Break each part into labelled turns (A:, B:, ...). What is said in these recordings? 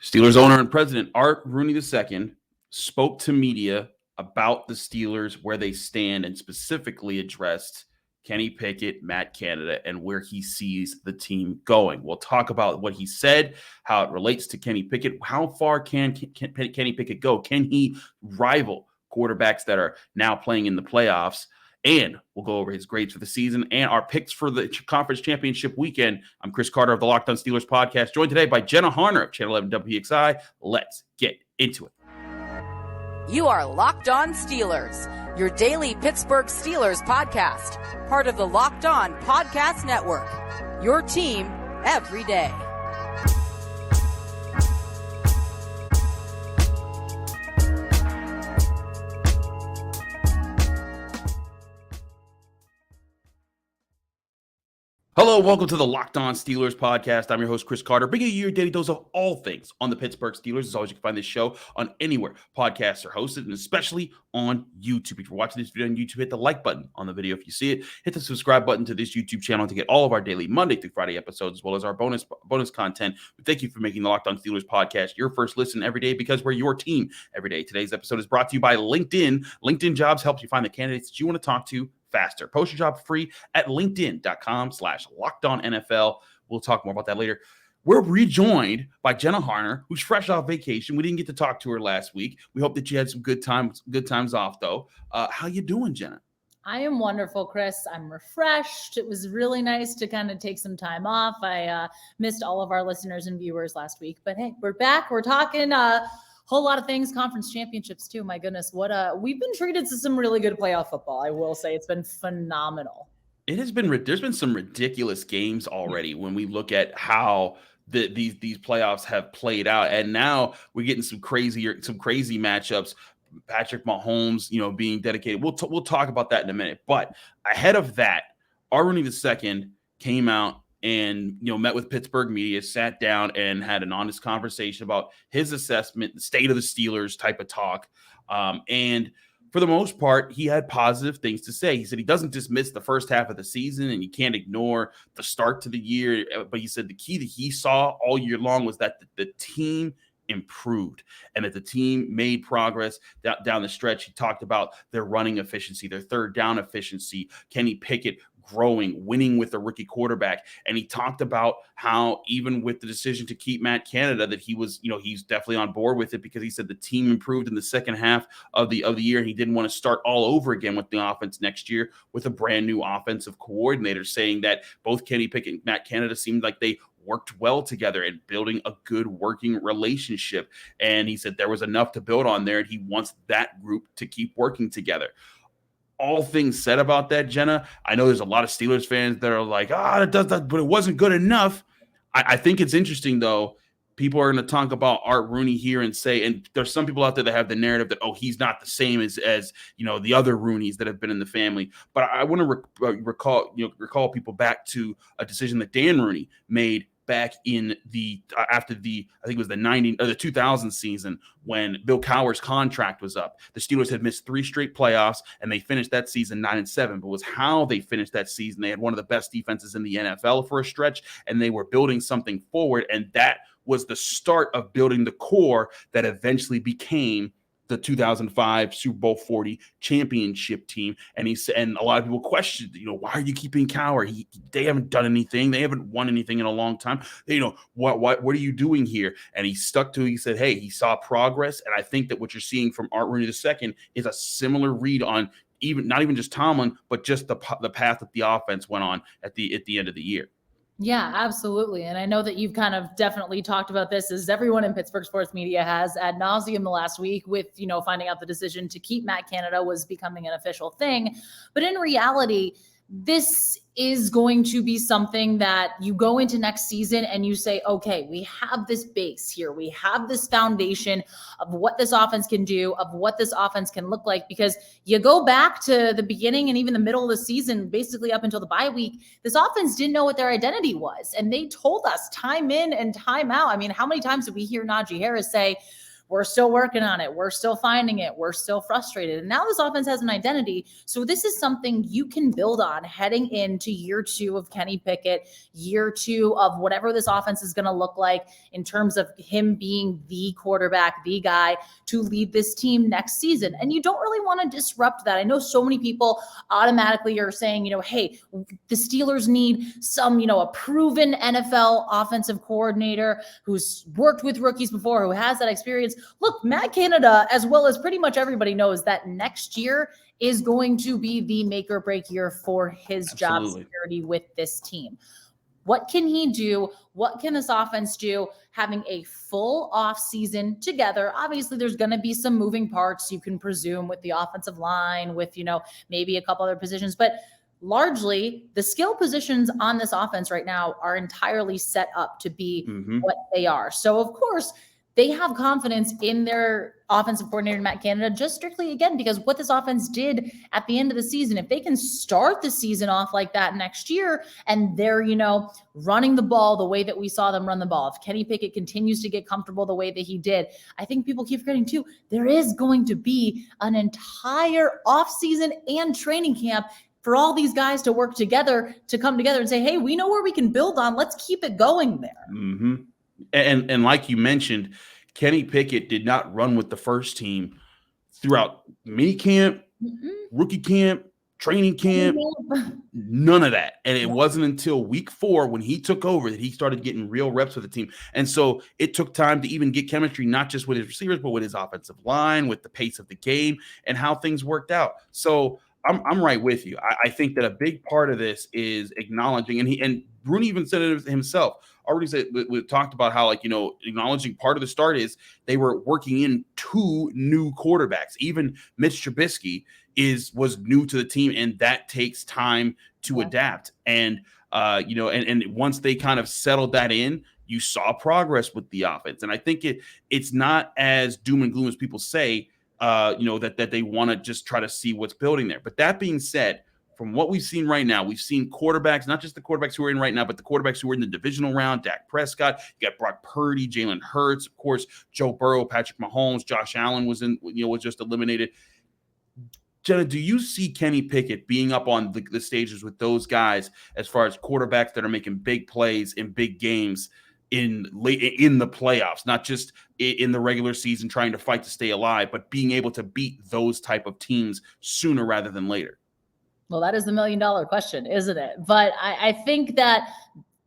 A: Steelers owner and president Art Rooney II spoke to media about the Steelers, where they stand, and specifically addressed Kenny Pickett, Matt Canada, and where he sees the team going. We'll talk about what he said, how it relates to Kenny Pickett. How far can Kenny Pickett go? Can he rival quarterbacks that are now playing in the playoffs? And we'll go over his grades for the season and our picks for the conference championship weekend. I'm Chris Carter of the Locked On Steelers podcast, joined today by Jenna Harner of Channel 11 WPXI. Let's get into it.
B: You are Locked On Steelers, your daily Pittsburgh Steelers podcast, part of the Locked On Podcast Network, your team every day.
A: Hello, welcome to the Locked On Steelers podcast. I'm your host, Chris Carter, bringing you your daily dose of all things on the Pittsburgh Steelers. As always, you can find this show on anywhere podcasts are hosted, and especially on YouTube. If you're watching this video on YouTube, hit the like button on the video if you see it. Hit the subscribe button to this YouTube channel to get all of our daily Monday through Friday episodes, as well as our bonus content. We thank you for making the Locked On Steelers podcast your first listen every day, because we're your team every day. Today's episode is brought to you by LinkedIn. LinkedIn Jobs helps you find the candidates that you want to talk to faster. Post your job free at linkedin.com/LockedOnNFL. We'll talk more about that later. We're rejoined by Jenna Harner, who's fresh off vacation. We didn't get to talk to her last week. We hope that you had some good times off, though. How you doing, Jenna?
C: I am wonderful, Chris. I'm refreshed. It was really nice to kind of take some time off. I missed all of our listeners and viewers last week, but hey, we're back. We're talking whole lot of things, conference championships too. My goodness, we've been treated to some really good playoff football. I will say it's been phenomenal.
A: It has been. There's been some ridiculous games already when we look at how these playoffs have played out, and now we're getting some crazy matchups. Patrick Mahomes, being dedicated. We'll talk about that in a minute. But ahead of that, Art Rooney II came out and met with Pittsburgh media, sat down and had an honest conversation about his assessment, the state of the Steelers type of talk. And for the most part, he had positive things to say. He said he doesn't dismiss the first half of the season, and you can't ignore the start to the year. But he said the key that he saw all year long was that the team improved and that the team made progress down the stretch. He talked about their running efficiency, their third down efficiency, Kenny Pickett growing, winning with a rookie quarterback. And he talked about how even with the decision to keep Matt Canada, that he was, he's definitely on board with it, because he said the team improved in the second half of the year. And he didn't want to start all over again with the offense next year with a brand new offensive coordinator, saying that both Kenny Pickett and Matt Canada seemed like they worked well together and building a good working relationship. And he said there was enough to build on there, and he wants that group to keep working together. All things said about that, Jenna. I know there's a lot of Steelers fans that are like, it does that, but it wasn't good enough. I think it's interesting, though. People are going to talk about Art Rooney here and say, and there's some people out there that have the narrative that, he's not the same as the other Rooneys that have been in the family. But I want to recall people back to a decision that Dan Rooney made back in after I think it was the 2000 season, when Bill Cowher's contract was up. The Steelers had missed 3 straight playoffs, and they finished that season 9-7. But it was how they finished that season. They had one of the best defenses in the NFL for a stretch, and they were building something forward. And that was the start of building the core that eventually became the 2005 Super Bowl 40 championship team. And and a lot of people questioned, why are you keeping Cowher? They haven't done anything. They haven't won anything in a long time. What are you doing here? And he stuck to it. He said, hey, he saw progress. And I think that what you're seeing from Art Rooney II is a similar read on not even just Tomlin, but just the path that the offense went on at the end of the year.
C: Yeah, absolutely. And I know that you've kind of definitely talked about this, as everyone in Pittsburgh sports media has, ad nauseum the last week, with, finding out the decision to keep Matt Canada was becoming an official thing. But in reality, this is going to be something that you go into next season and you say, okay, we have this base here. We have this foundation of what this offense can do, of what this offense can look like, because you go back to the beginning and even the middle of the season, basically up until the bye week, this offense didn't know what their identity was. And they told us time in and time out. I mean, how many times did we hear Najee Harris say, we're still working on it. We're still finding it. We're still frustrated. And now this offense has an identity. So this is something you can build on heading into year 2 of Kenny Pickett, year 2 of whatever this offense is going to look like in terms of him being the quarterback, the guy to lead this team next season. And you don't really want to disrupt that. I know so many people automatically are saying, hey, the Steelers need some, a proven NFL offensive coordinator who's worked with rookies before, who has that experience. Look, Matt Canada, as well as pretty much everybody knows that next year is going to be the make or break year for his job security with this team. What can he do? What can this offense do? Having a full off season together. Obviously, there's going to be some moving parts you can presume with the offensive line, with, maybe a couple other positions, but largely the skill positions on this offense right now are entirely set up to be what they are. So of course they have confidence in their offensive coordinator, Matt Canada, just strictly again, because what this offense did at the end of the season, if they can start the season off like that next year and they're, running the ball the way that we saw them run the ball, if Kenny Pickett continues to get comfortable the way that he did, I think people keep forgetting too, there is going to be an entire offseason and training camp for all these guys to work together, to come together and say, hey, we know where we can build on. Let's keep it going there.
A: Mm-hmm. And like you mentioned, Kenny Pickett did not run with the first team throughout mini camp, rookie camp, training camp, none of that. And it wasn't until week 4 when he took over that he started getting real reps with the team. And so it took time to even get chemistry, not just with his receivers, but with his offensive line, with the pace of the game and how things worked out. So I'm right with you. I think that a big part of this is acknowledging, and Rooney even said it himself. Already said, we talked about how, acknowledging part of the start is they were working in 2 new quarterbacks. Even Mitch Trubisky was new to the team, and that takes time to adapt. And and once they kind of settled that in, you saw progress with the offense. And I think it's not as doom and gloom as people say. That they want to just try to see what's building there. But that being said, from what we've seen right now, we've seen quarterbacks, not just the quarterbacks who are in right now, but the quarterbacks who are in the divisional round, Dak Prescott, you got Brock Purdy, Jalen Hurts, of course, Joe Burrow, Patrick Mahomes, Josh Allen was just eliminated. Jenna, do you see Kenny Pickett being up on the stages with those guys as far as quarterbacks that are making big plays in big games in the playoffs, not just in the regular season trying to fight to stay alive, but being able to beat those type of teams sooner rather than later?
C: Well, that is the $1 million question, isn't it? But I think that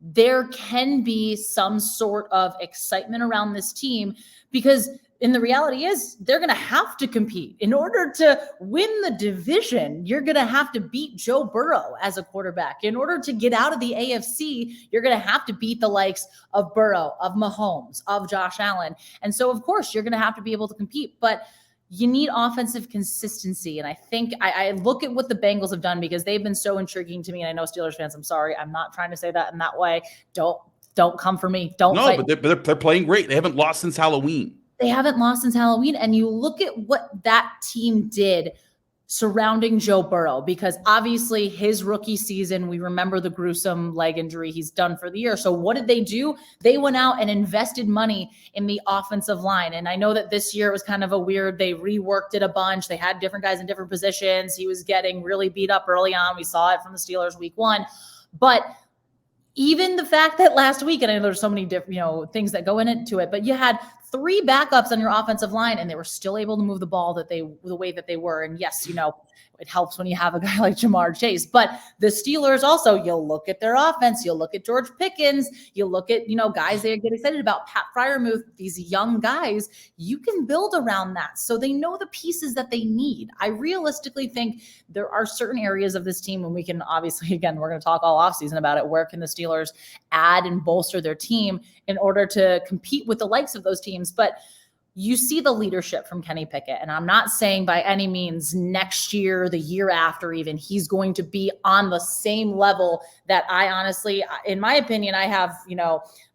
C: there can be some sort of excitement around this team because the reality is they're going to have to compete. In order to win the division, you're going to have to beat Joe Burrow as a quarterback. In order to get out of the AFC, you're going to have to beat the likes of Burrow, of Mahomes, of Josh Allen. And so, of course, you're going to have to be able to compete. But you need offensive consistency. And I think I look at what the Bengals have done because they've been so intriguing to me. And I know Steelers fans, I'm sorry, I'm not trying to say that in that way. Don't come for me. Don't.
A: No, but they're playing great. They haven't lost since Halloween.
C: They haven't lost since Halloween. And you look at what that team did surrounding Joe Burrow, because obviously his rookie season, we remember the gruesome leg injury he's done for the year. So what did they do? They went out and invested money in the offensive line. And I know that this year was kind of they reworked it a bunch. They had different guys in different positions. He was getting really beat up early on. We saw it from the Steelers week 1. But even the fact that last week, and I know there's so many different, things that go into it, but you had 3 backups on your offensive line and they were still able to move the ball the way that they were. And yes, it helps when you have a guy like Jamar Chase, but the Steelers also, you'll look at their offense, you'll look at George Pickens, you'll look at, guys they get excited about, Pat Freiermuth, these young guys, you can build around that. So they know the pieces that they need. I realistically think there are certain areas of this team, and we can obviously, again, we're going to talk all offseason about it. Where can the Steelers add and bolster their team in order to compete with the likes of those teams? But you see the leadership from Kenny Pickett. And I'm not saying by any means next year, the year after even, he's going to be on the same level that I honestly, in my opinion, I have,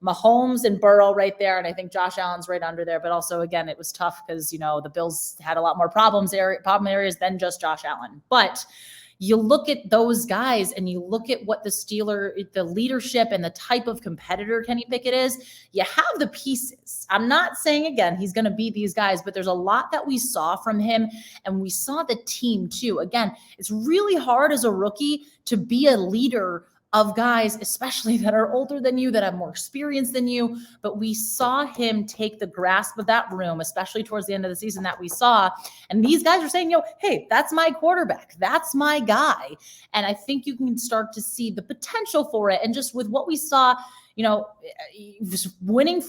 C: Mahomes and Burrow right there. And I think Josh Allen's right under there. But also, again, it was tough because, the Bills had a lot more problem areas than just Josh Allen. But you look at those guys and you look at what the leadership and the type of competitor Kenny Pickett is, you have the pieces. I'm not saying, again, he's going to beat these guys, but there's a lot that we saw from him, and we saw the team too. Again, it's really hard as a rookie to be a leader of guys, especially that are older than you, that have more experience than you. But we saw him take the grasp of that room, especially towards the end of the season that we saw. And these guys are saying, hey, that's my quarterback. That's my guy. And I think you can start to see the potential for it. And just with what we saw, winning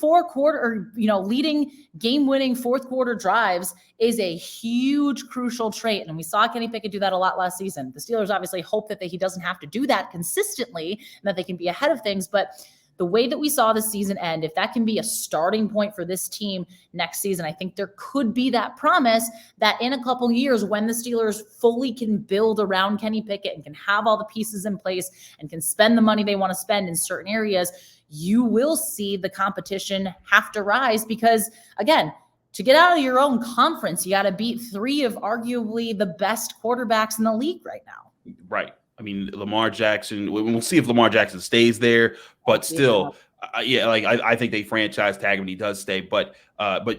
C: leading game-winning fourth quarter drives is a huge, crucial trait. And we saw Kenny Pickett do that a lot last season. The Steelers obviously hope that he doesn't have to do that consistently and that they can be ahead of things. But the way that we saw the season end, if that can be a starting point for this team next season, I think there could be that promise that in a couple years, when the Steelers fully can build around Kenny Pickett and can have all the pieces in place and can spend the money they want to spend in certain areas, you will see the competition have to rise because, again, to get out of your own conference, you got to beat three of arguably the best quarterbacks in the league right now.
A: Right. I mean, Lamar Jackson, we'll see if Lamar Jackson stays there, but still, I think they franchise tag him when he does stay. But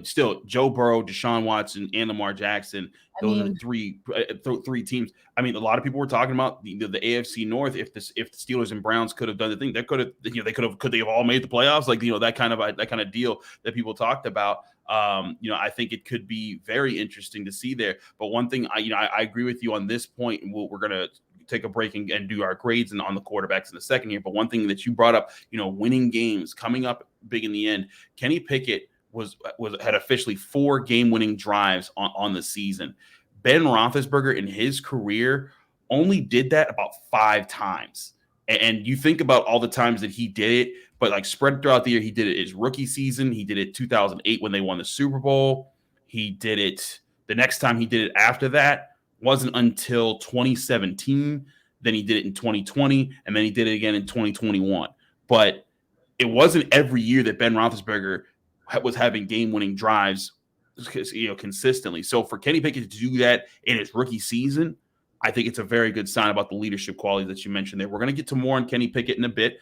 A: still, Joe Burrow, Deshaun Watson, and Lamar Jackson, those are three teams. I mean, a lot of people were talking about the AFC North. If the Steelers and Browns could have done the thing, could they have all made the playoffs? Like, that kind of deal that people talked about. I think it could be very interesting to see there. But one thing, I agree with you on this point, and we're gonna take a break and do our grades on the quarterbacks in a second here. But one thing that you brought up, winning games, coming up big in the end. Kenny Pickett had officially 4 game-winning drives on the season. Ben Roethlisberger in his career only did that about 5 times. And you think about all the times that he did it, but like spread throughout the year, he did it his rookie season. He did it 2008 when they won the Super Bowl. He did it the next time he did it after that wasn't until 2017. Then he did it in 2020, and then he did it again in 2021. But it wasn't every year that Ben Roethlisberger was having game-winning drives, consistently. So for Kenny Pickett to do that in his rookie season, I think it's a very good sign about the leadership qualities that you mentioned there. We're going to get to more on Kenny Pickett in a bit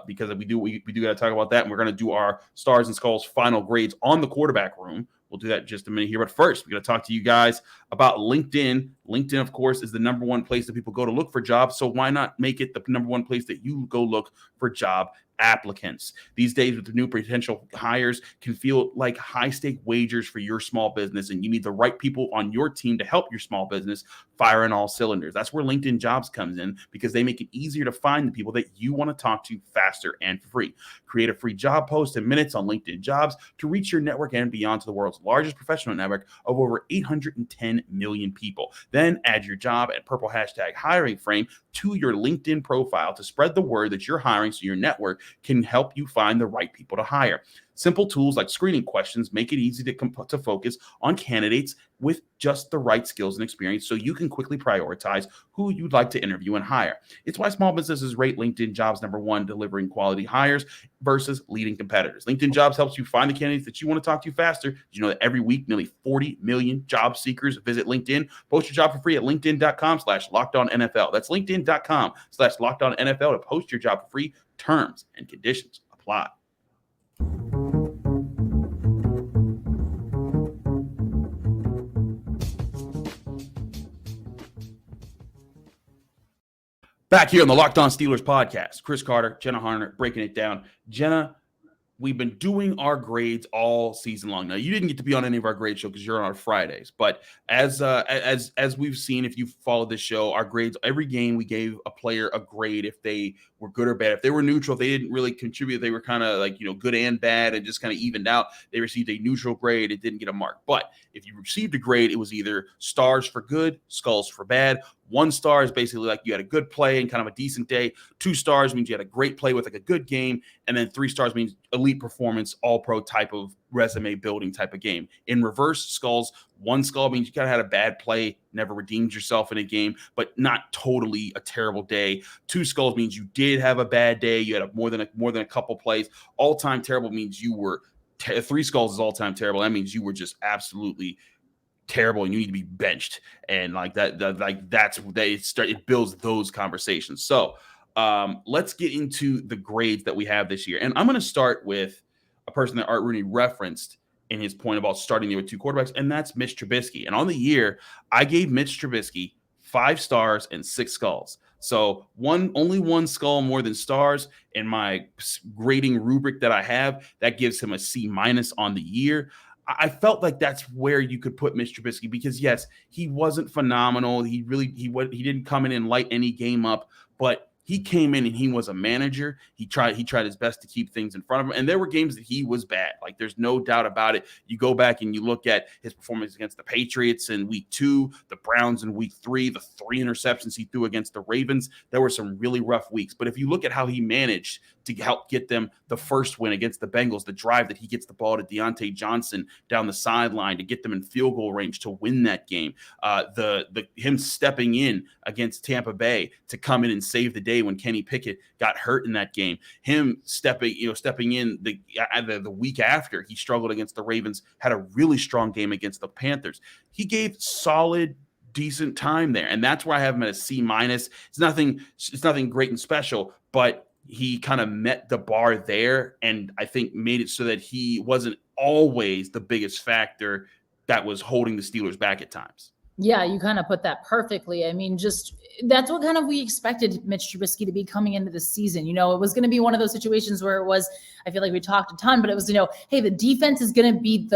A: because we do got to talk about that, and we're going to do our Stars and Skulls final grades on the quarterback room. We'll do that in just a minute here. But first, we're going to talk to you guys about LinkedIn. LinkedIn, of course, is the number one place that people go to look for jobs. So why not make it the number one place that you go look for job applicants? These days, with the new potential hires, can feel like high-stake wagers for your small business, and you need the right people on your team to help your small business fire on all cylinders. That's where LinkedIn Jobs comes in, because they make it easier to find the people that you want to talk to faster and free. Create a free job post in minutes on LinkedIn Jobs to reach your network and beyond to the world's largest professional network of over 810 million people. Then add your job and purple hashtag hiring frame to your LinkedIn profile to spread the word that you're hiring, so your network can help you find the right people to hire. Simple tools like screening questions make it easy to focus on candidates with just the right skills and experience, so you can quickly prioritize who you'd like to interview and hire. It's why small businesses rate LinkedIn Jobs #1, delivering quality hires versus leading competitors. LinkedIn Jobs helps you find the candidates that you want to talk to faster. Did you know that every week, nearly 40 million job seekers visit LinkedIn? Post your job for free at linkedin.com/LockedOnNFL. That's linkedin.com/LockedOnNFL to post your job for free. Terms and conditions apply. Back here on the Locked On Steelers podcast, Chris Carter, Jenna Harner, breaking it down. Jenna, we've been doing our grades all season long. Now, you didn't get to be on any of our grade show because you're on our Fridays. But as we've seen, if you've followed this show, our grades, every game we gave a player a grade if they were good or bad. If they were neutral, if they didn't really contribute, they were kind of like, good and bad and just kind of evened out, they received a neutral grade. It didn't get a mark. But if you received a grade, it was either stars for good, skulls for bad. 1 star is basically like you had a good play and kind of a decent day. 2 stars means you had a great play with like a good game. And then 3 stars means elite performance, all pro type of resume building type of game. In reverse, skulls, 1 skull means you kind of had a bad play, never redeemed yourself in a game, but not totally a terrible day. 2 skulls means you did have a bad day. You had more than a couple plays. All time terrible means you were 3 skulls is all time terrible. That means you were just absolutely terrible and you need to be benched. And like it builds those conversations. So let's get into the grades that we have this year. And I'm going to start with a person that Art Rooney referenced in his point about starting there with 2 quarterbacks, and that's Mitch Trubisky. And on the year, I gave Mitch Trubisky 5 stars and 6 skulls. So only 1 skull more than stars in my grading rubric that I have. That gives him a C- on the year. I felt like that's where you could put Mitch Trubisky because, yes, he wasn't phenomenal. He didn't come in and light any game up, but he came in and he was a manager. He tried his best to keep things in front of him. And there were games that he was bad. Like, there's no doubt about it. You go back and you look at his performance against the Patriots in week 2, the Browns in week 3, the 3 interceptions he threw against the Ravens. There were some really rough weeks. But if you look at how he managed to help get them the first win against the Bengals, the drive that he gets the ball to Deontay Johnson down the sideline to get them in field goal range to win that game, him stepping in against Tampa Bay to come in and save the day when Kenny Pickett got hurt in that game, him stepping in the week after he struggled against the Ravens, had a really strong game against the Panthers. He gave solid, decent time there, and that's where I have him at a C-. It's nothing great and special, but he kind of met the bar there, and I think made it so that he wasn't always the biggest factor that was holding the Steelers back at times.
C: Yeah, you kind of put that perfectly. I mean, just that's what kind of we expected Mitch Trubisky to be coming into the season. It was going to be one of those situations where I feel like we talked a ton, but it was, hey, the defense is going to be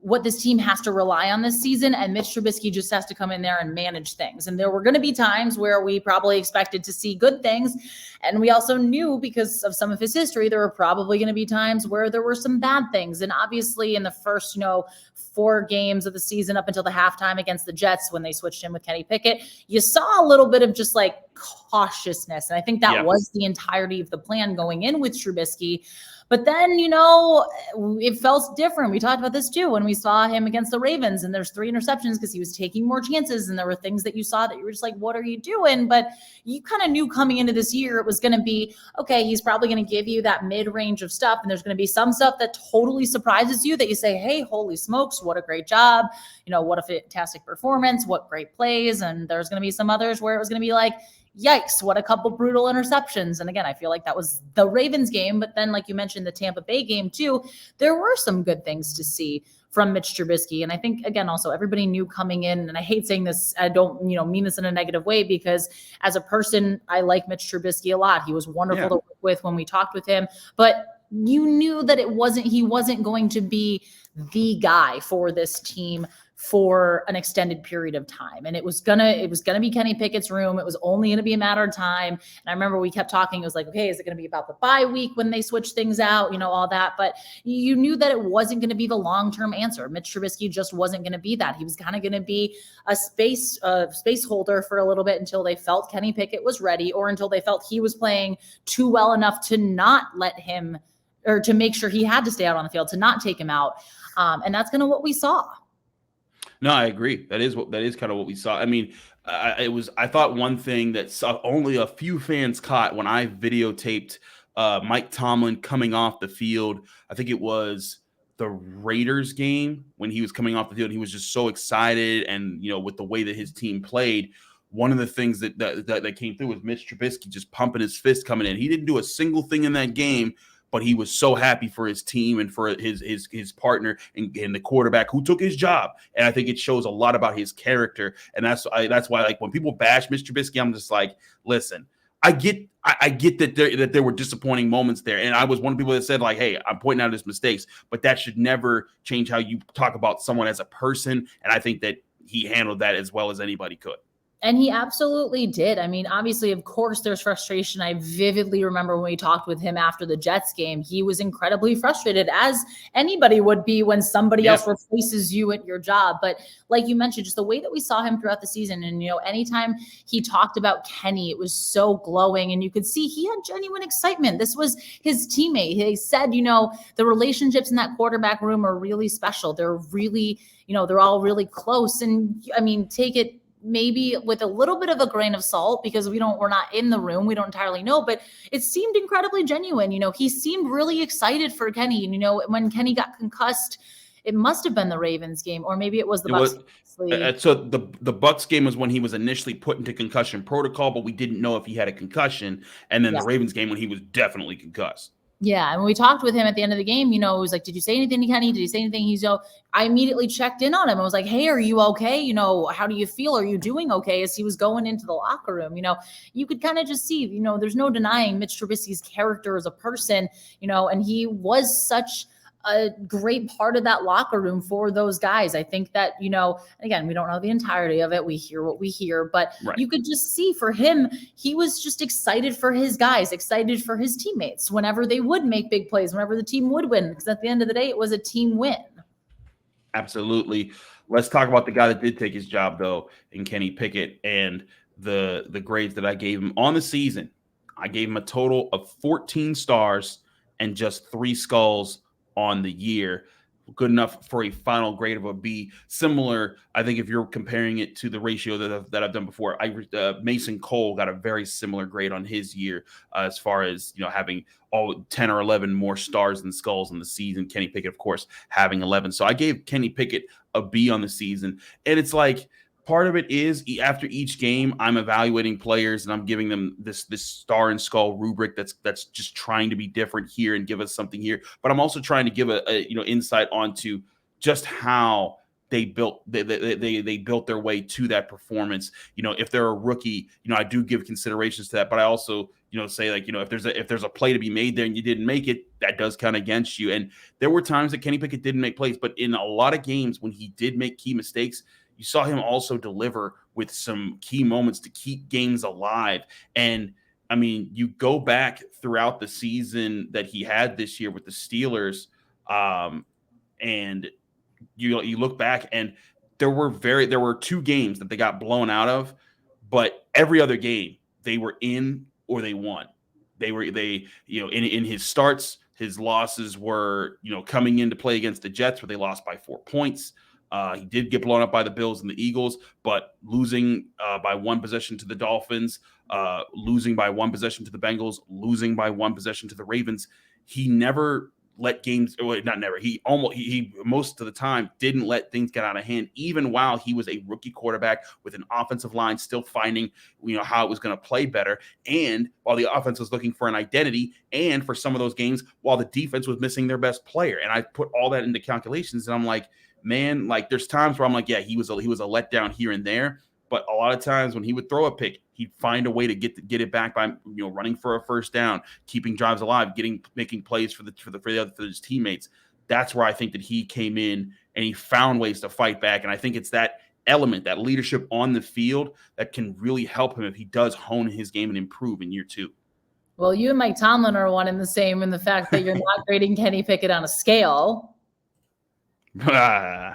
C: what this team has to rely on this season, and Mitch Trubisky just has to come in there and manage things. And there were going to be times where we probably expected to see good things, and we also knew because of some of his history, there were probably going to be times where there were some bad things. And obviously in the first, 4 games of the season up until the halftime against the Jets when they switched in with Kenny Pickett, you saw a little bit of just like cautiousness. And I think that was the entirety of the plan going in with Trubisky. But then, it felt different. We talked about this too when we saw him against the Ravens, and there's 3 interceptions because he was taking more chances. And there were things that you saw that you were just like, what are you doing? But you kind of knew coming into this year, it was going to be, okay, he's probably going to give you that mid-range of stuff. And there's going to be some stuff that totally surprises you that you say, hey, holy smokes, what a great job. What a fantastic performance, what great plays. And there's going to be some others where it was going to be like, yikes, what a couple brutal interceptions. And again, I feel like that was the Ravens game. But then, like you mentioned, the Tampa Bay game too, there were some good things to see from Mitch Trubisky. And I think, again, also everybody knew coming in, and I hate saying this, I don't, mean this in a negative way, because as a person, I like Mitch Trubisky a lot. He was wonderful to work with when we talked with him, but you knew that he wasn't going to be the guy for this team for an extended period of time. And it was gonna be Kenny Pickett's room. It was only going to be a matter of time. And I remember we kept talking. It was like, okay, is it going to be about the bye week when they switch things out, all that. But you knew that it wasn't going to be the long-term answer. Mitch Trubisky just wasn't going to be that. He was kind of going to be a space holder for a little bit until they felt Kenny Pickett was ready, or until they felt he was playing too well enough to not let him, or to make sure he had to stay out on the field, to not take him out. And that's kind of what we saw.
A: No, I agree. That is kind of what we saw. I mean, I thought one thing that only a few fans caught when I videotaped Mike Tomlin coming off the field. I think it was the Raiders game when he was coming off the field. He was just so excited, and with the way that his team played. One of the things that came through was Mitch Trubisky just pumping his fist coming in. He didn't do a single thing in that game, but he was so happy for his team and for his partner and the quarterback who took his job. And I think it shows a lot about his character. And that's why, like, when people bash Mr. Trubisky, I'm just like, listen, I get that there were disappointing moments there. And I was one of the people that said, like, hey, I'm pointing out his mistakes, but that should never change how you talk about someone as a person. And I think that he handled that as well as anybody could.
C: And he absolutely did. I mean, obviously, of course, there's frustration. I vividly remember when we talked with him after the Jets game, he was incredibly frustrated, as anybody would be when somebody else replaces you at your job. But like you mentioned, just the way that we saw him throughout the season, and, anytime he talked about Kenny, it was so glowing, and you could see he had genuine excitement. This was his teammate. He said, the relationships in that quarterback room are really special. They're really, they're all really close. And I mean, take it maybe with a little bit of a grain of salt, because we're not in the room. We don't entirely know, but it seemed incredibly genuine. He seemed really excited for Kenny. And, when Kenny got concussed, It must have been the Ravens game, or maybe it was the Bucs.
A: So the Bucs game was when he was initially put into concussion protocol, but we didn't know if he had a concussion. And then the Ravens game when he was definitely concussed.
C: Yeah, and when we talked with him at the end of the game, it was like, did you say anything to Kenny? Did you say anything? I immediately checked in on him. I was like, hey, are you okay? How do you feel? Are you doing okay? As he was going into the locker room, you could kind of just see, there's no denying Mitch Trubisky's character as a person, and he was such a great part of that locker room for those guys. I think that, again, we don't know the entirety of it. We hear what we hear, but you could just see for him, he was just excited for his guys, excited for his teammates whenever they would make big plays, whenever the team would win, because at the end of the day, it was a team win.
A: Absolutely. Let's talk about the guy that did take his job, though, in Kenny Pickett, and the grades that I gave him on the season. I gave him a total of 14 stars and just 3 skulls on the year. Good enough for a final grade of a B. Similar, I think, if you're comparing it to the ratio that I've done before, Mason Cole got a very similar grade on his year as far as having all 10 or 11 more stars than skulls in the season. Kenny Pickett, of course, having 11. So I gave Kenny Pickett a B on the season, and it's like, part of it is after each game, I'm evaluating players and I'm giving them this star and skull rubric that's just trying to be different here and give us something here. But I'm also trying to give a insight onto just how they built their way to that performance. If they're a rookie, I do give considerations to that, but I also say, like, if there's a play to be made there and you didn't make it, that does count against you. And there were times that Kenny Pickett didn't make plays, but in a lot of games when he did make key mistakes, you saw him also deliver with some key moments to keep games alive. And I mean, you go back throughout the season that he had this year with the Steelers, and you look back, and there were 2 games that they got blown out of, but every other game they were in or they won. In his starts, his losses were coming into play against the Jets where they lost by 4 points. He did get blown up by the Bills and the Eagles, but losing by 1 possession to the Dolphins, losing by 1 possession to the Bengals, losing by 1 possession to the Ravens. He never let games, not never. He most of the time didn't let things get out of hand, even while he was a rookie quarterback with an offensive line still finding, how it was going to play better. And while the offense was looking for an identity, and for some of those games, while the defense was missing their best player. And I put all that into calculations, and I'm like, man, like, there's times where I'm like, yeah, he was a letdown here and there, but a lot of times when he would throw a pick, he'd find a way to get it back by running for a first down, keeping drives alive, making plays for his teammates. That's where I think that he came in and he found ways to fight back, and I think it's that element, that leadership on the field, that can really help him if he does hone his game and improve in year 2.
C: Well, you and Mike Tomlin are one and the same in the fact that you're not grading Kenny Pickett on a scale. I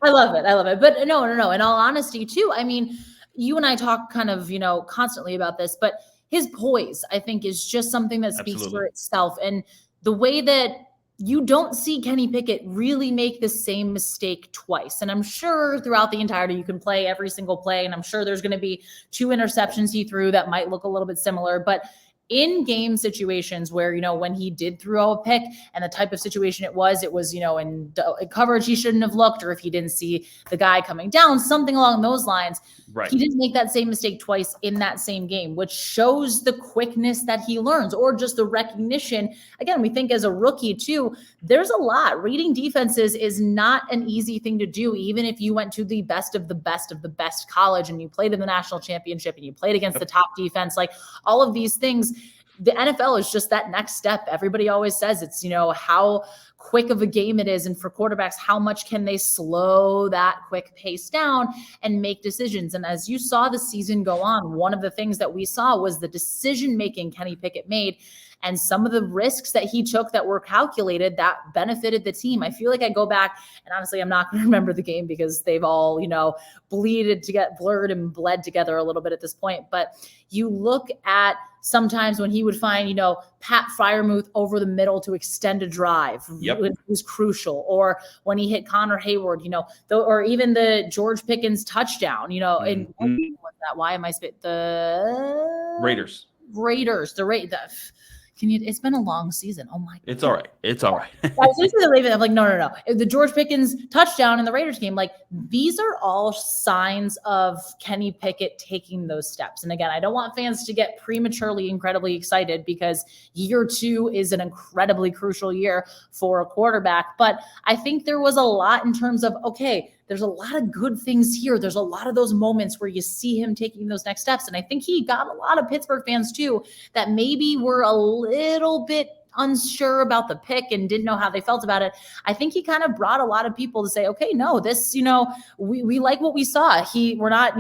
C: love it. But no. In all honesty, too, I mean, you and I talk kind of, constantly about this, but his poise, I think, is just something that speaks for itself. And the way that you don't see Kenny Pickett really make the same mistake twice. And I'm sure throughout the entirety, you can play every single play. And I'm sure there's going to be 2 interceptions he threw that might look a little bit similar, but in game situations where, when he did throw a pick and the type of situation it was, in coverage he shouldn't have looked, or if he didn't see the guy coming down, something along those lines. Right. He didn't make that same mistake twice in that same game, which shows the quickness that he learns, or just the recognition. Again, we think as a rookie too, there's a lot. Reading defenses is not an easy thing to do, even if you went to the best of the best college and you played in the national championship and you played against the top defense, like all of these things. The NFL is just that next step. Everybody always says it's, how quick of a game it is. And for quarterbacks, how much can they slow that quick pace down and make decisions? And as you saw the season go on, one of the things that we saw was the decision-making Kenny Pickett made and some of the risks that he took that were calculated that benefited the team. I feel like I go back, and honestly, I'm not going to remember the game because they've all, bleeded to get blurred and bled together a little bit at this point. But you look at sometimes when he would find, Pat Freiermuth over the middle to extend a drive, it was crucial. Or when he hit Connor Hayward, or even the George Pickens touchdown, and what's that? Why am I spit the
A: Raiders?
C: it's been a long season. Oh my God.
A: It's all right. It's all right.
C: I was going to say leave it. I'm like, no. The George Pickens touchdown in the Raiders game, like these are all signs of Kenny Pickett taking those steps. And again, I don't want fans to get prematurely incredibly excited because year 2 is an incredibly crucial year for a quarterback. But I think there was a lot in terms of, okay, there's a lot of good things here. There's a lot of those moments where you see him taking those next steps. And I think he got a lot of Pittsburgh fans too that maybe were a little bit unsure about the pick and didn't know how they felt about it. I think he kind of brought a lot of people to say, okay, no, this, we like what we saw. We're not,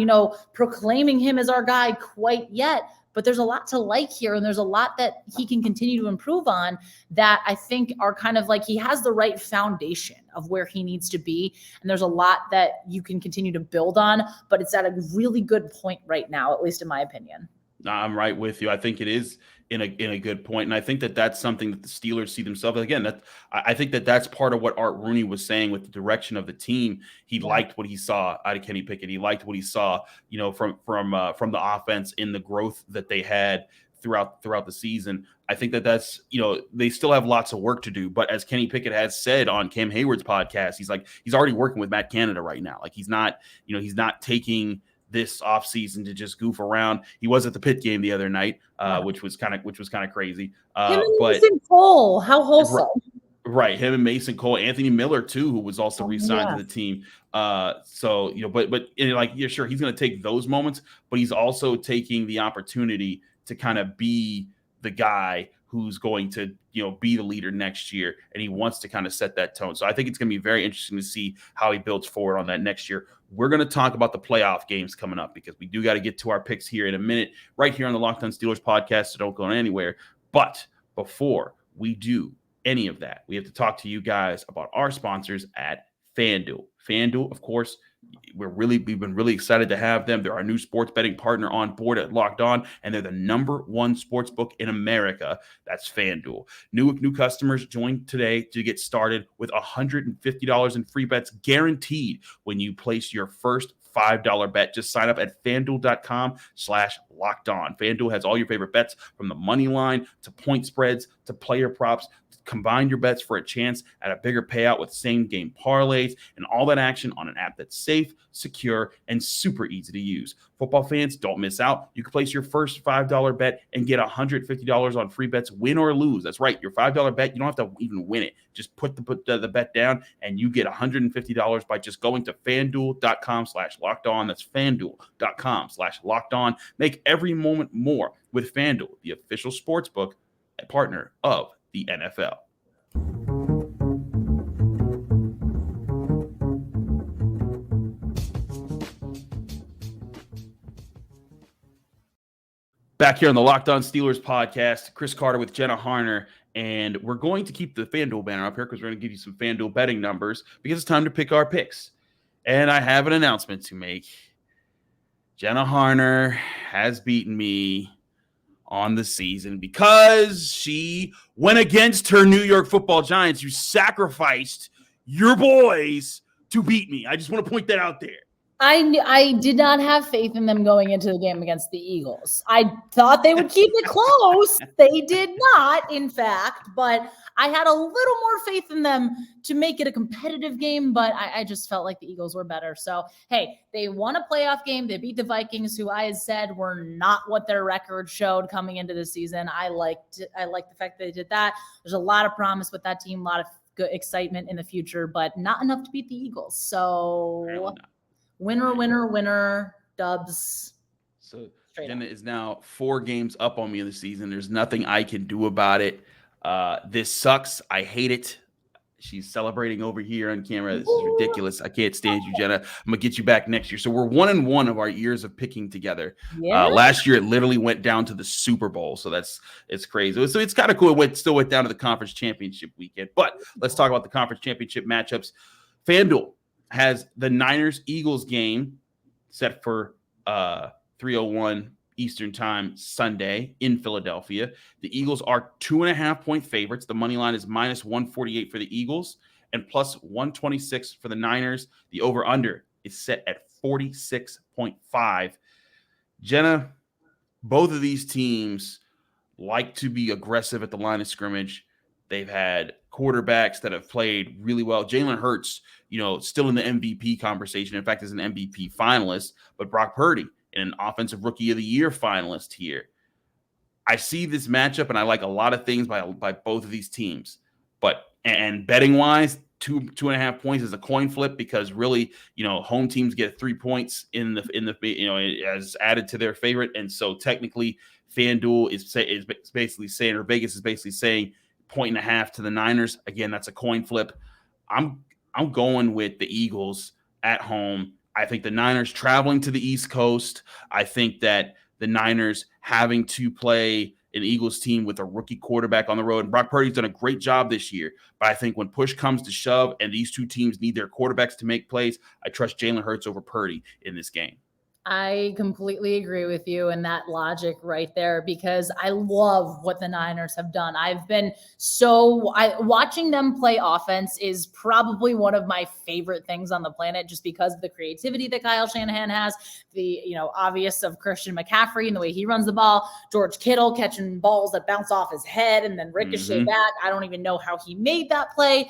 C: proclaiming him as our guy quite yet, but there's a lot to like here. And there's a lot that he can continue to improve on that I think are kind of like he has the right foundation of where he needs to be. And there's a lot that you can continue to build on, but it's at a really good point right now, at least in my opinion.
A: I'm right with you. I think it is in a good point. And I think that that's something that the Steelers see themselves. Again, I think that that's part of what Art Rooney was saying with the direction of the team. He liked what he saw out of Kenny Pickett. He liked what he saw, from the offense in the growth that they had throughout the season. I think that that's, they still have lots of work to do. But as Kenny Pickett has said on Cam Hayward's podcast, he's already working with Matt Canada right now. Like he's not taking this offseason to just goof around. He was at the Pitt game the other night, which was kind of crazy.
C: Him and Mason Cole, how wholesome.
A: Right. Him and Mason Cole, Anthony Miller too, who was also re-signed to the team. So, but sure, he's going to take those moments, but he's also taking the opportunity to kind of be the guy who's going to, be the leader next year. And he wants to kind of set that tone. So I think it's going to be very interesting to see how he builds forward on that next year. We're going to talk about the playoff games coming up because we do got to get to our picks here in a minute, right here on the Locked On Steelers podcast. So don't go anywhere. But before we do any of that, we have to talk to you guys about our sponsors at FanDuel. FanDuel, of course, we've been really excited to have them. They're our new sports betting partner on board at Locked On, and they're the #1 sports book in America. That's FanDuel. New customers join today to get started with $150 in free bets guaranteed when you place your first $5 bet. Just sign up at FanDuel.com/LockedOn. FanDuel has all your favorite bets from the money line to point spreads to player props. Combine your bets for a chance at a bigger payout with same-game parlays and all that action on an app that's safe, secure, and super easy to use. Football fans, don't miss out. You can place your first $5 bet and get $150 on free bets, win or lose. That's right. Your $5 bet, you don't have to even win it. Just put the bet down, and you get $150 by just going to FanDuel.com/LockedOn. That's FanDuel.com/LockedOn. Make every moment more with FanDuel, the official sportsbook partner of the NFL. Back here on the Locked On Steelers podcast, Chris Carter with Jenna Harner, and we're going to keep the FanDuel banner up here because we're going to give you some FanDuel betting numbers because it's time to pick our picks. And I have an announcement to make. Jenna Harner has beaten me on the season because she went against her New York Football Giants. You sacrificed your boys to beat me. I just want to point that out there.
C: I did not have faith in them going into the game against the Eagles. I thought they would keep it close. They did not, in fact, but I had a little more faith in them to make it a competitive game, but I just felt like the Eagles were better. So, hey, they won a playoff game. They beat the Vikings, who I had said were not what their record showed coming into the season. I liked the fact that they did that. There's a lot of promise with that team, a lot of good excitement in the future, but not enough to beat the Eagles. So winner, dubs.
A: So Jenna is now 4 games up on me in the season. There's nothing I can do about it. This sucks. I hate it. She's celebrating over here on camera. This is ridiculous. I can't stand you, Jenna. I'm going to get you back next year. So we're 1-1 of our years of picking together. Yeah. Last year, it literally went down to the Super Bowl. So it's crazy. So it's kind of cool. It still went down to the conference championship weekend. But let's talk about the conference championship matchups. FanDuel has the Niners-Eagles game set for 3:01 Eastern time Sunday in Philadelphia. The Eagles are 2.5-point favorites. The money line is -148 for the Eagles and +126 for the Niners. The over-under is set at 46.5. Jenna, both of these teams like to be aggressive at the line of scrimmage. They've had quarterbacks that have played really well. Jalen Hurts, still in the MVP conversation. In fact, is an MVP finalist, but Brock Purdy, an offensive rookie of the year finalist here. I see this matchup, and I like a lot of things by both of these teams. But and betting wise, 2.5 points is a coin flip, because really, home teams get 3 points in the as added to their favorite, and so technically, FanDuel is basically saying, or Vegas is basically saying, 1.5 to the Niners. Again, that's a coin flip. I'm going with the Eagles at home. I think the Niners traveling to the East Coast. I think that the Niners having to play an Eagles team with a rookie quarterback on the road. And Brock Purdy's done a great job this year. But I think when push comes to shove and these two teams need their quarterbacks to make plays, I trust Jalen Hurts over Purdy in this game.
C: I completely agree with you in that logic right there, because I love what the Niners have done. I've been watching them play offense is probably one of my favorite things on the planet, just because of the creativity that Kyle Shanahan has, the, obvious of Christian McCaffrey and the way he runs the ball, George Kittle catching balls that bounce off his head and then ricochet back. I don't even know how he made that play.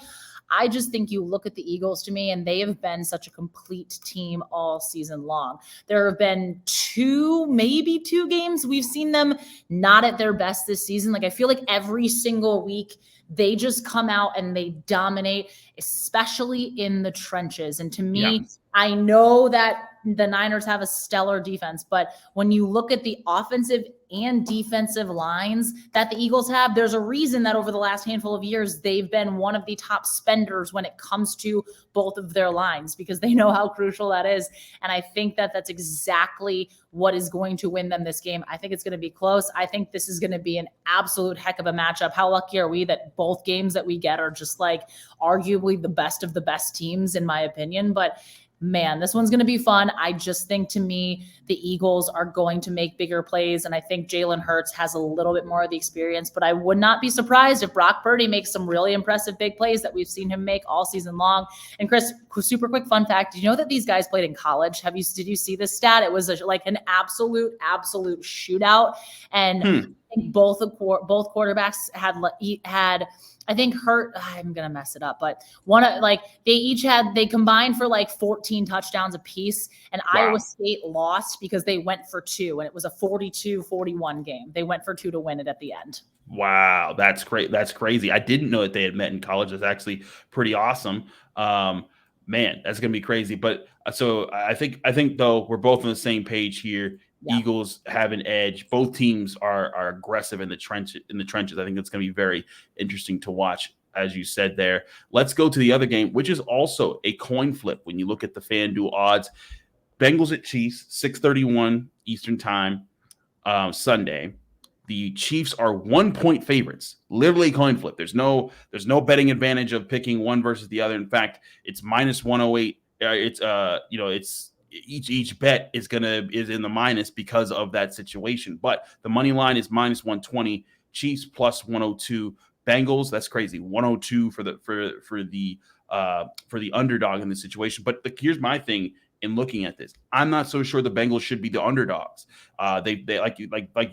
C: I just think you look at the Eagles to me, and they have been such a complete team all season long. There have been maybe two games we've seen them not at their best this season. Like, I feel like every single week they just come out and they dominate, especially in the trenches. And to me, I know that the Niners have a stellar defense, but when you look at the offensive and defensive lines that the Eagles have, there's a reason that over the last handful of years, they've been one of the top spenders when it comes to both of their lines, because they know how crucial that is. And I think that that's exactly what is going to win them this game. I think it's going to be close. I think this is going to be an absolute heck of a matchup. How lucky are we that both games that we get are just like arguably the best of the best teams, in my opinion. But man, this one's going to be fun. I just think, to me, the Eagles are going to make bigger plays, and I think Jalen Hurts has a little bit more of the experience, but I would not be surprised if Brock Purdy makes some really impressive big plays that we've seen him make all season long. And Chris, super quick fun fact, did you know that these guys played in college? Did you see this stat? It was like an absolute shootout, and I think both quarterbacks had I think I'm going to mess it up, but they combined for like 14 touchdowns apiece, and wow. Iowa State lost because they went for 2, and it was a 42-41 game. They went for 2 to win it at the end.
A: Wow. That's great. That's crazy. I didn't know that they had met in college. That's actually pretty awesome. Man, that's going to be crazy. But so I think though, we're both on the same page here. Yeah. Eagles have an edge. Both teams are aggressive in the trenches. I think it's going to be very interesting to watch, as you said there. Let's go to the other game, which is also a coin flip when you look at the FanDuel odds. Bengals at Chiefs, 6:31 Eastern time, Sunday. The Chiefs are 1-point favorites. Literally a coin flip. There's no betting advantage of picking one versus the other. In fact, it's -108. It's each bet is in the minus because of that situation. But the money line is -120. Chiefs +102. Bengals, that's crazy. 102 for the underdog in this situation. But here's my thing in looking at this. I'm not so sure the Bengals should be the underdogs. They like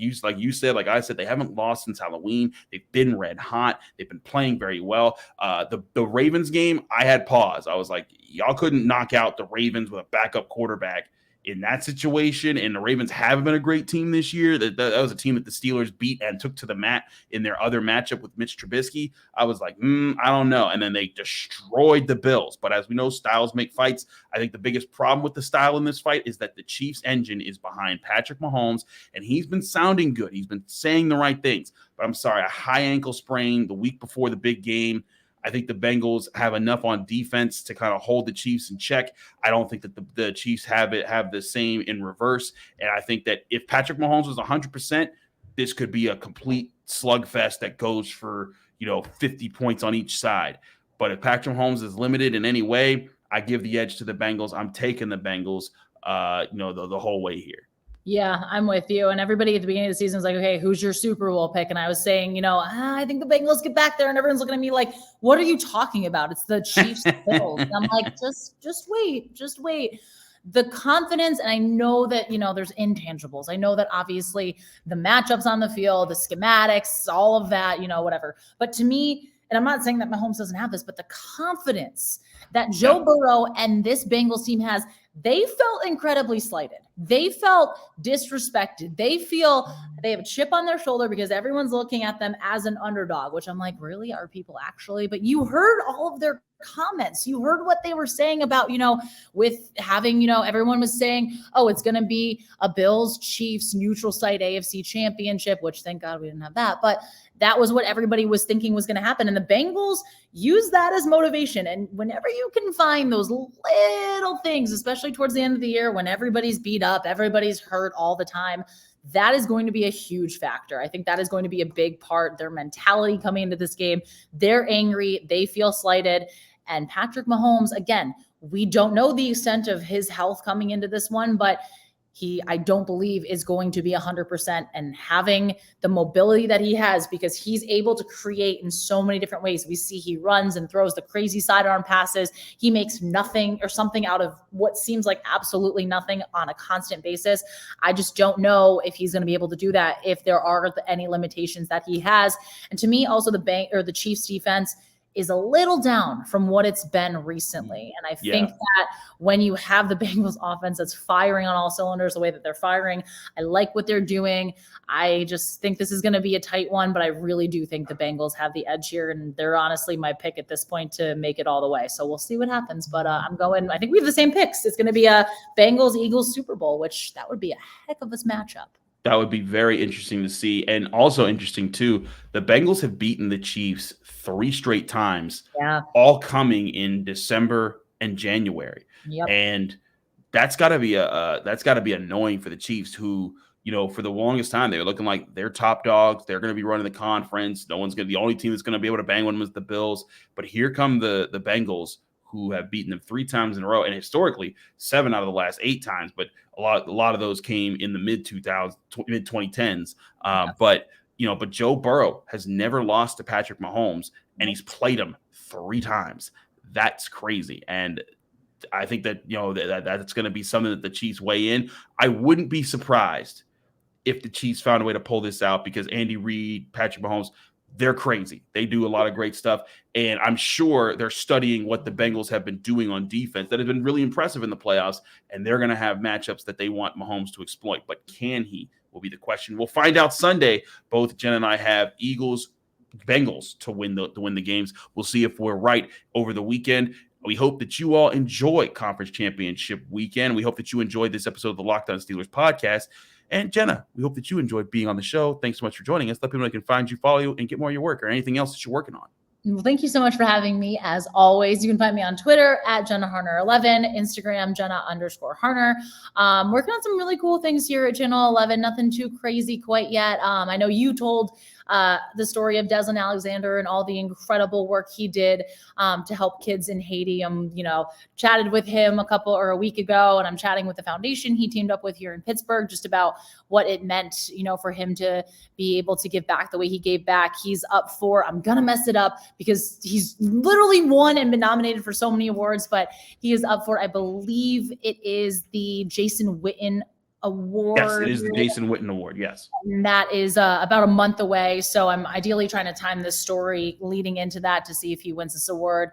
A: you said, like I said, they haven't lost since Halloween. They've been red hot. They've been playing very well. The Ravens game, I had pause. I was like, y'all couldn't knock out the Ravens with a backup quarterback in that situation. And the Ravens haven't been a great team this year. That was a team that the Steelers beat and took to the mat in their other matchup with Mitch Trubisky. I was like, I don't know. And then they destroyed the Bills. But as we know, styles make fights. I think the biggest problem with the style in this fight is that the Chiefs engine is behind Patrick Mahomes, and he's been sounding good. He's been saying the right things. But I'm sorry, a high ankle sprain the week before the big game. I think the Bengals have enough on defense to kind of hold the Chiefs in check. I don't think that the Chiefs have the same in reverse. And I think that if Patrick Mahomes was 100%, this could be a complete slugfest that goes for, 50 points on each side. But if Patrick Mahomes is limited in any way, I give the edge to the Bengals. I'm taking the Bengals, the whole way here.
C: Yeah, I'm with you. And everybody at the beginning of the season was like, okay, who's your Super Bowl pick? And I was saying, I think the Bengals get back there. And everyone's looking at me like, what are you talking about? It's the Chiefs. Bills. And I'm like, just wait. the confidence, and I know that, there's intangibles. I know that obviously the matchups on the field, the schematics, all of that, whatever. But to me, and I'm not saying that Mahomes doesn't have this, but the confidence that Joe Burrow and this Bengals team has, they felt incredibly slighted. They felt disrespected. They feel they have a chip on their shoulder because everyone's looking at them as an underdog, which I'm like, really? Are people actually? But you heard all of their comments. You heard what they were saying about, with having, everyone was saying, oh, it's going to be a Bills Chiefs neutral site AFC championship, which thank God we didn't have that. But that was what everybody was thinking was going to happen. And the Bengals use that as motivation. And whenever you can find those little things, especially towards the end of the year, when everybody's beat up, everybody's hurt all the time, that is going to be a huge factor. I think that is going to be a big part. Their mentality coming into this game, they're angry, they feel slighted. And Patrick Mahomes, again, we don't know the extent of his health coming into this one, but I don't believe is going to be 100%, and having the mobility that he has, because he's able to create in so many different ways. We see he runs and throws the crazy sidearm passes. He makes nothing or something out of what seems like absolutely nothing on a constant basis. I just don't know if he's going to be able to do that, if there are any limitations that he has. And to me, also the Chiefs defense is a little down from what it's been recently. And I think that when you have the Bengals offense that's firing on all cylinders the way that they're firing, I like what they're doing. I just think this is going to be a tight one, but I really do think the Bengals have the edge here, and they're honestly my pick at this point to make it all the way. So we'll see what happens, but I think we have the same picks. It's going to be a Bengals-Eagles Super Bowl, which that would be a heck of a matchup.
A: That would be very interesting to see. And also interesting, too, the Bengals have beaten the Chiefs 3 straight times, all coming in December and January. And that's got to be annoying for the Chiefs, who, for the longest time, they were looking like they're top dogs. They're going to be running the conference. The only team that's going to be able to bang them is the Bills. But here come the Bengals, who have beaten them 3 times in a row, and historically 7 out of the last 8 times. But a lot of those came in the mid 2010s. But Joe Burrow has never lost to Patrick Mahomes, and he's played him 3 times. That's crazy. And I think that that's going to be something that the Chiefs weigh in. I wouldn't be surprised if the Chiefs found a way to pull this out, because Andy Reid, Patrick Mahomes, they're crazy. They do a lot of great stuff. And I'm sure they're studying what the Bengals have been doing on defense that has been really impressive in the playoffs. And they're going to have matchups that they want Mahomes to exploit. But can he, will be the question. We'll find out Sunday. Both Jenna and I have Bengals to win the games. We'll see if we're right over the weekend. We hope that you all enjoy Conference Championship weekend. We hope that you enjoyed this episode of the Locked On Steelers podcast. And Jenna, we hope that you enjoyed being on the show. Thanks so much for joining us. Let people know they can find you, follow you, and get more of your work or anything else that you're working on.
C: Well, thank you so much for having me. As always, you can find me on Twitter at Jenna Harner 11, Instagram, Jenna_Harner. Working on some really cool things here at Channel 11. Nothing too crazy quite yet. I know you told the story of Deslin Alexander and all the incredible work he did to help kids in Haiti. Chatted with him a week ago, and I'm chatting with the foundation he teamed up with here in Pittsburgh, just about what it meant, for him to be able to give back the way he gave back. He's up for, I'm going to mess it up because he's literally won and been nominated for so many awards, but he is up for, I believe it is the Jason Witten Award.
A: Yes, it is the Jason Witten Award. Yes.
C: And that is about a month away. So I'm ideally trying to time this story leading into that to see if he wins this award.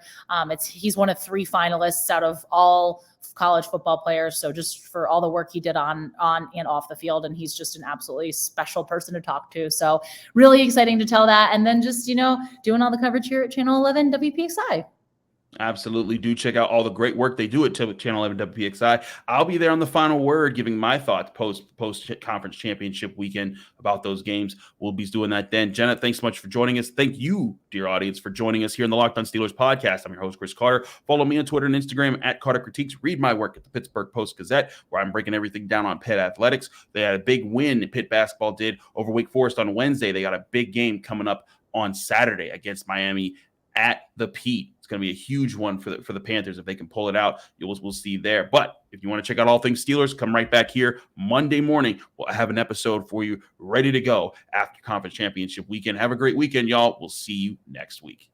C: He's one of 3 finalists out of all college football players. So just for all the work he did on and off the field. And he's just an absolutely special person to talk to. So really exciting to tell that. And then just, doing all the coverage here at Channel 11 WPXI.
A: Absolutely. Do check out all the great work they do at Channel 11 WPXI. I'll be there on the final word, giving my thoughts post-conference championship weekend about those games. We'll be doing that then. Jenna, thanks so much for joining us. Thank you, dear audience, for joining us here in the Locked On Steelers podcast. I'm your host, Chris Carter. Follow me on Twitter and Instagram at Carter Critiques. Read my work at the Pittsburgh Post-Gazette, where I'm breaking everything down on Pitt athletics. They had a big win, Pitt basketball did, over Wake Forest on Wednesday. They got a big game coming up on Saturday against Miami at the Pete. It's going to be a huge one for the Panthers. If they can pull it out, we'll see there. But if you want to check out all things Steelers, come right back here Monday morning. We'll have an episode for you ready to go after conference championship weekend. Have a great weekend, y'all. We'll see you next week.